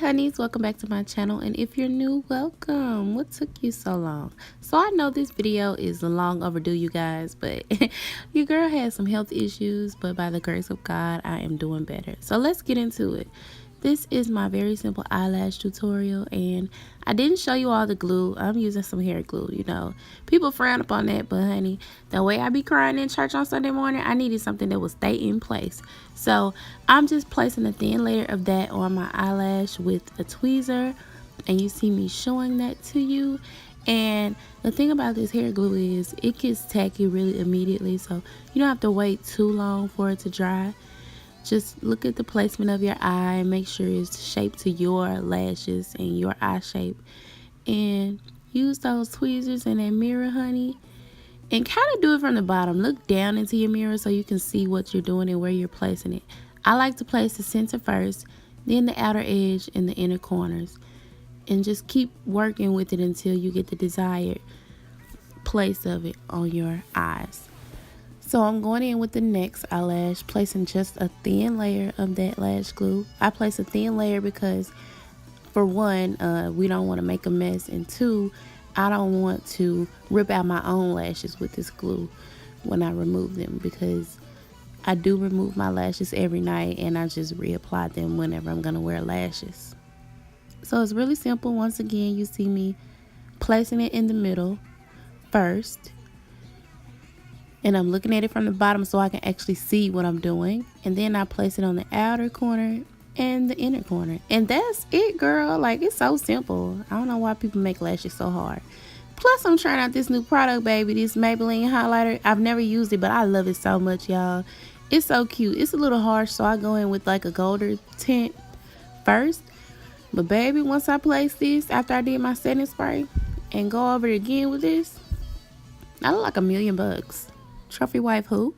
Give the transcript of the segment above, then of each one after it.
honeys, welcome back to my channel, and if you're new, welcome. What took you so long? So I know this video is long overdue, you guys, but your girl has some health issues, but by the grace of God I am doing better. So let's get into it. This is my very simple eyelash tutorial, and I didn't show you all the glue. I'm using some hair glue. You know, people frown upon that, but honey, the way I be crying in church on Sunday morning, I needed something that would stay in place. So I'm just placing a thin layer of that on my eyelash with a tweezer, and you see me showing that to you. And the thing about this hair glue is it gets tacky really immediately, so you don't have to wait too long for it to dry. Just look at the placement of your eye and make sure it's shaped to your lashes and your eye shape. And use those tweezers in that mirror, honey. And kind of do it from the bottom. Look down into your mirror so you can see what you're doing and where you're placing it. I like to place the center first, then the outer edge and the inner corners. And just keep working with it until you get the desired place of it on your eyes. So I'm going in with the next eyelash, placing just a thin layer of that lash glue. I place a thin layer because, for one, we don't want to make a mess, and two, I don't want to rip out my own lashes with this glue when I remove them, because I do remove my lashes every night and I just reapply them whenever I'm going to wear lashes. So it's really simple. Once again, you see me placing it in the middle first. And I'm looking at it from the bottom so I can actually see what I'm doing. And then I place it on the outer corner and the inner corner. And that's it, girl. Like, it's so simple. I don't know why people make lashes so hard. Plus, I'm trying out this new product, baby. This Maybelline highlighter. I've never used it, but I love it so much, y'all. It's so cute. It's a little harsh, so I go in with like a golder tint first. But baby, once I place this, after I did my setting spray, and go over it again with this, I look like $1,000,000. Trophy wife who?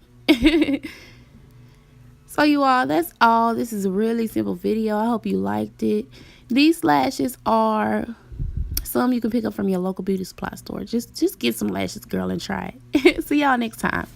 So you all, that's all. This is a really simple video. I hope you liked it. These lashes are some you can pick up from your local beauty supply store. Just get some lashes, girl, and try it. See y'all next time.